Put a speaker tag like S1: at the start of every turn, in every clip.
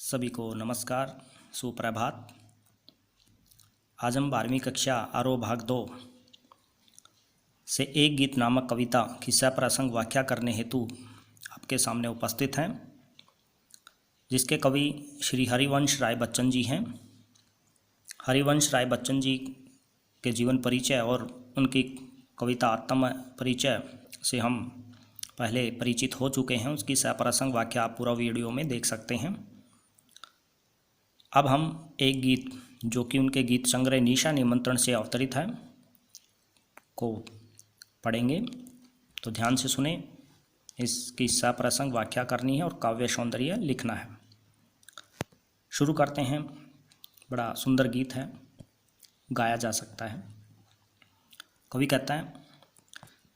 S1: सभी को नमस्कार, सुप्रभात। आज हम 12वीं कक्षा आरोह भाग 2 से एक गीत नामक कविता किस्सा प्रसंग व्याख्या करने हेतु आपके सामने उपस्थित हैं, जिसके कवि श्री हरिवंश राय बच्चन जी हैं। हरिवंश राय बच्चन जी के जीवन परिचय और उनकी कविता आत्म परिचय से हम पहले परिचित हो चुके हैं। उसकी सप्रसंग व्याख्या आप पूरा वीडियो में देख सकते हैं। अब हम एक गीत जो कि उनके गीत संग्रह निशा निमंत्रण से अवतरित है को पढ़ेंगे, तो ध्यान से सुने। इसकी सप्रसंग व्याख्या करनी है और काव्य सौंदर्य लिखना है। शुरू करते हैं। बड़ा सुंदर गीत है, गाया जा सकता है। कवि कहता है,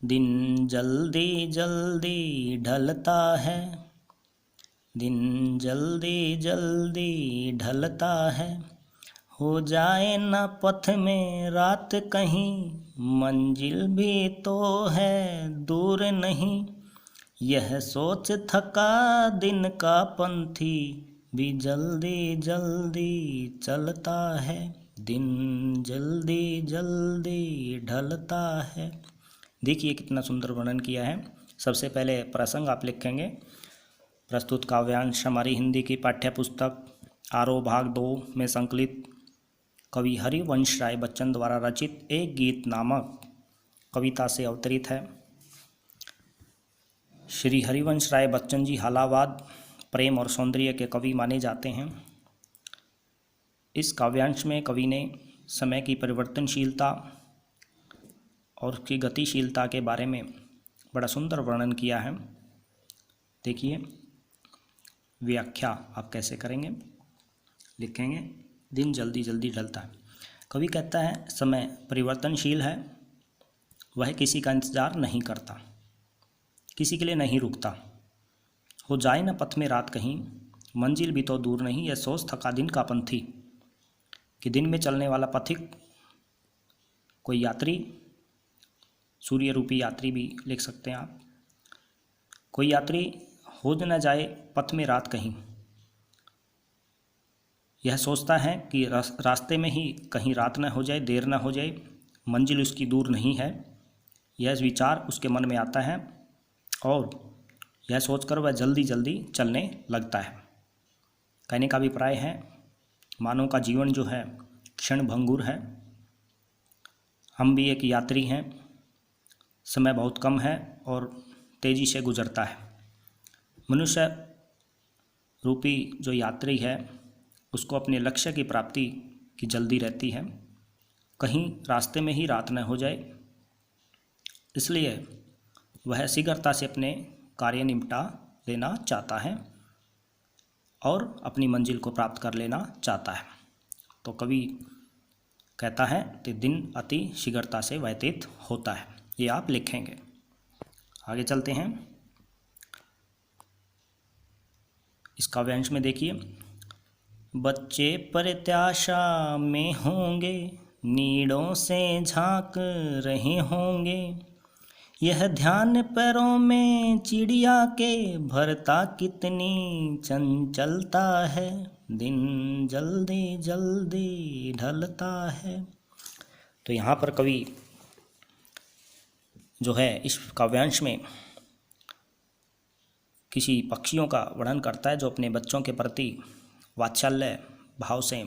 S1: दिन जल्दी जल्दी ढलता है, दिन जल्दी जल्दी ढलता है, हो जाए न पथ में रात कहीं, मंजिल भी तो है दूर नहीं, यह सोच थका दिन का पंथी, भी जल्दी जल्दी चलता है, दिन जल्दी जल्दी ढलता है। देखिए कितना सुंदर वर्णन किया है। सबसे पहले प्रसंग आप लिखेंगे। प्रस्तुत काव्यांश हमारी हिंदी की पाठ्य पुस्तक आरोह भाग 2 में संकलित कवि हरिवंश राय बच्चन द्वारा रचित एक गीत नामक कविता से अवतरित है। श्री हरिवंश राय बच्चन जी हालावाद, प्रेम और सौंदर्य के कवि माने जाते हैं। इस काव्यांश में कवि ने समय की परिवर्तनशीलता और उसकी गतिशीलता के बारे में बड़ा सुंदर वर्णन किया है। देखिए व्याख्या आप कैसे करेंगे, लिखेंगे। दिन जल्दी जल्दी ढलता है। कवि कहता है, समय परिवर्तनशील है, वह किसी का इंतज़ार नहीं करता, किसी के लिए नहीं रुकता। हो जाए न पथ में रात कहीं, मंजिल भी तो दूर नहीं, यह सोच थका दिन का पंथी। कि दिन में चलने वाला पथिक, कोई यात्री, सूर्य रूपी यात्री भी लिख सकते हैं आप। कोई यात्री हो न जाए पथ में रात कहीं, यह सोचता है कि रास्ते में ही कहीं रात न हो जाए, देर न हो जाए, मंजिल उसकी दूर नहीं है। यह विचार उसके मन में आता है और यह सोचकर वह जल्दी जल्दी चलने लगता है। कहने का अभिप्राय है, मानव का जीवन जो है क्षण भंगुर है। हम भी एक यात्री हैं, समय बहुत कम है और तेज़ी से गुजरता है। मनुष्य रूपी जो यात्री है उसको अपने लक्ष्य की प्राप्ति की जल्दी रहती है, कहीं रास्ते में ही रात न हो जाए, इसलिए वह शीघ्रता से अपने कार्य निपटा लेना चाहता है और अपनी मंजिल को प्राप्त कर लेना चाहता है। तो कवि कहता है कि दिन अति शीघ्रता से व्यतीत होता है। ये आप लिखेंगे। आगे चलते हैं। इस काव्यांश में देखिए, बच्चे प्रत्याशा में होंगे, नीड़ों से झांक रहे होंगे, यह ध्यान पैरों में चिड़िया के, भरता कितनी चंचलता है, दिन जल्दी जल्दी ढलता है। तो यहाँ पर कवि जो है इस काव्यांश में किसी पक्षियों का वर्णन करता है जो अपने बच्चों के प्रति वात्सल्य भाव से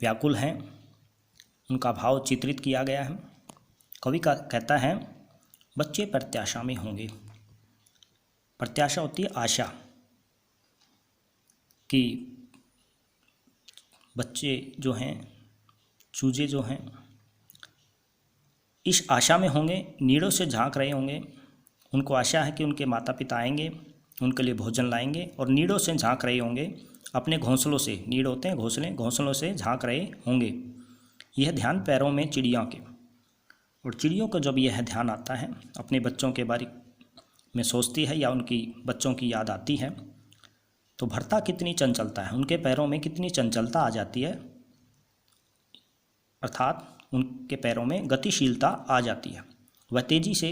S1: व्याकुल हैं। उनका भाव चित्रित किया गया है। कवि का कहता है, बच्चे प्रत्याशा में होंगे। प्रत्याशा होती है आशा, कि बच्चे जो हैं, चूजे जो हैं, इस आशा में होंगे, नीड़ों से झांक रहे होंगे। उनको आशा है कि उनके माता पिता आएंगे, उनके लिए भोजन लाएंगे, और नीड़ों से झांक रहे होंगे अपने घोंसलों से। नीड़ होते हैं घोंसले, घोंसलों से झांक रहे होंगे। यह ध्यान पैरों में चिड़ियों के, और चिड़ियों को जब यह ध्यान आता है, अपने बच्चों के बारे में सोचती है या उनकी बच्चों की याद आती है, तो भरता कितनी चंचलता है, उनके पैरों में कितनी चंचलता आ जाती है, अर्थात उनके पैरों में गतिशीलता आ जाती है। वह तेज़ी से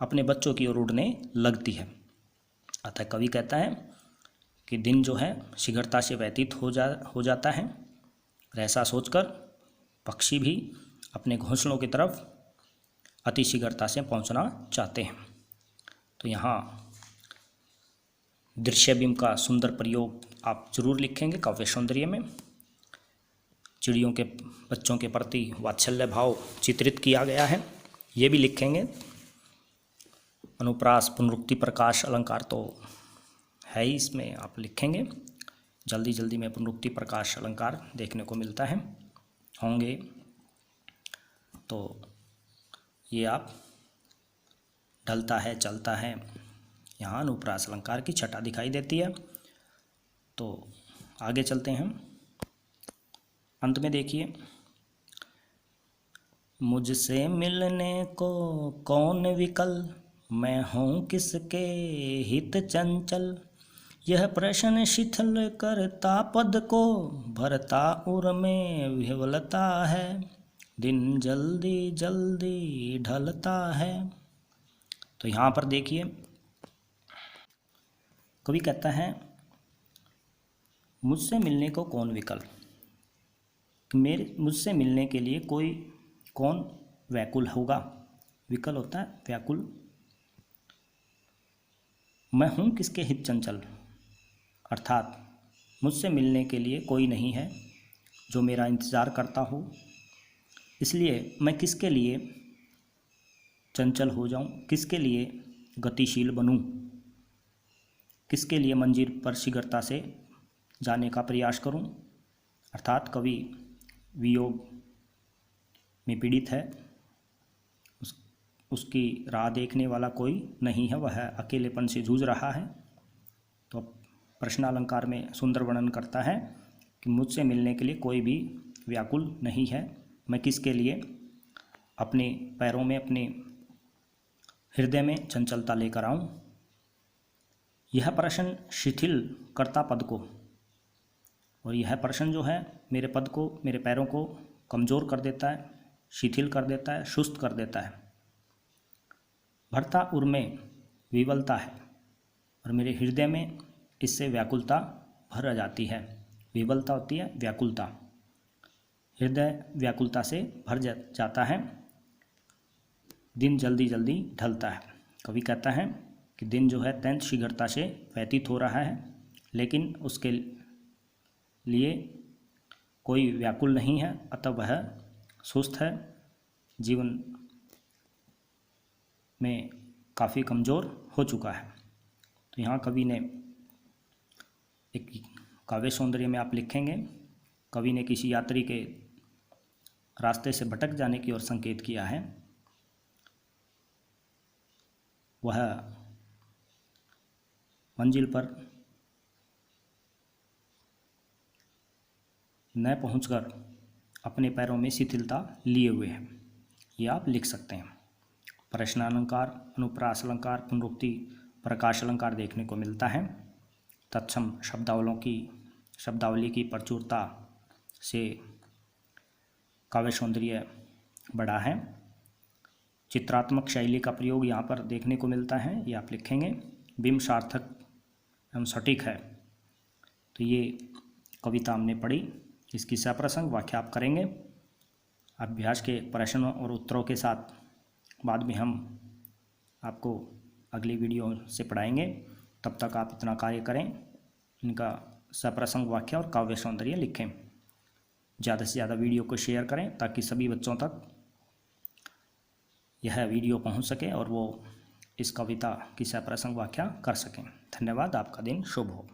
S1: अपने बच्चों की ओर उड़ने लगती है। अतः कवि कहता है कि दिन जो है शीघ्रता से व्यतीत हो जाता है। ऐसा सोचकर पक्षी भी अपने घोंसलों की तरफ अति शीघ्रता से पहुंचना चाहते हैं। तो यहाँ दृश्यबिंब का सुंदर प्रयोग आप जरूर लिखेंगे काव्य सौंदर्य में। चिड़ियों के बच्चों के प्रति वात्सल्य भाव चित्रित किया गया है, ये भी लिखेंगे। अनुप्रास, पुनरुक्ति, प्रकाश अलंकार तो है ही, इसमें आप लिखेंगे। जल्दी जल्दी में पुनरुक्ति, प्रकाश अलंकार देखने को मिलता है होंगे, तो ये आप ढलता है, चलता है, यहाँ अनुप्रास अलंकार की छटा दिखाई देती है। तो आगे चलते हैं, अंत में देखिए, मुझसे मिलने को कौन विकल, मैं हूँ किसके हित चंचल, यह प्रश्न शिथिल करता पद को, भरता उर में विह्वलता है, दिन जल्दी जल्दी ढलता है। तो यहाँ पर देखिए, कवि कहता है मुझसे मिलने को कौन विकल, मुझसे मिलने के लिए कौन व्याकुल होगा। विकल होता है व्याकुल। मैं हूँ किसके हित चंचल, अर्थात मुझसे मिलने के लिए कोई नहीं है जो मेरा इंतज़ार करता हो, इसलिए मैं किसके लिए चंचल हो जाऊँ, किसके लिए गतिशील बनूँ, किसके लिए मंजिल पर शीघ्रता से जाने का प्रयास करूं। अर्थात कवि वियोग में पीड़ित है, उसकी राह देखने वाला कोई नहीं है, वह अकेलेपन से जूझ रहा है। तो प्रश्नालंकार में सुंदर वर्णन करता है कि मुझसे मिलने के लिए कोई भी व्याकुल नहीं है, मैं किसके लिए अपने पैरों में, अपने हृदय में चंचलता लेकर आऊं। यह प्रश्न शिथिल करता पद को, और यह प्रश्न जो है मेरे पद को, मेरे पैरों को कमज़ोर कर देता है, शिथिल कर देता है, सुस्त कर देता है। भरता उर में विवलता है, और मेरे हृदय में इससे व्याकुलता भर जाती है। विवलता होती है व्याकुलता, हृदय व्याकुलता से भर जाता है। दिन जल्दी जल्दी ढलता है। कवि कहता है कि दिन जो है अत्यंत शीघ्रता से व्यतीत हो रहा है, लेकिन उसके लिए कोई व्याकुल नहीं है, अतः वह सुस्त है, जीवन में काफ़ी कमज़ोर हो चुका है। तो यहाँ कवि ने एक काव्य सौंदर्य में आप लिखेंगे, कवि ने किसी यात्री के रास्ते से भटक जाने की ओर संकेत किया है। वह मंजिल पर न पहुंचकर अपने पैरों में शिथिलता लिए हुए है, ये आप लिख सकते हैं। प्रश्नालंकार, अनुप्रास अलंकार, पुनरुक्ति, प्रकाश अलंकार देखने को मिलता है। तत्सम शब्दावली की प्रचुरता से काव्य सौंदर्य बढ़ा है। चित्रात्मक शैली का प्रयोग यहाँ पर देखने को मिलता है, ये आप लिखेंगे। बिंब सार्थक एवं सटीक है। तो ये कविता हमने पढ़ी, इसकी सप्रसंग व्याख्या आप करेंगे। अभ्यास के प्रश्नों और उत्तरों के साथ बाद में हम आपको अगली वीडियो से पढ़ाएंगे। तब तक आप इतना कार्य करें, इनका सप्रसंग व्याख्या और काव्य सौंदर्य लिखें। ज़्यादा से ज़्यादा वीडियो को शेयर करें ताकि सभी बच्चों तक यह वीडियो पहुंच सके और वो इस कविता की सप्रसंग व्याख्या कर सकें। धन्यवाद। आपका दिन शुभ हो।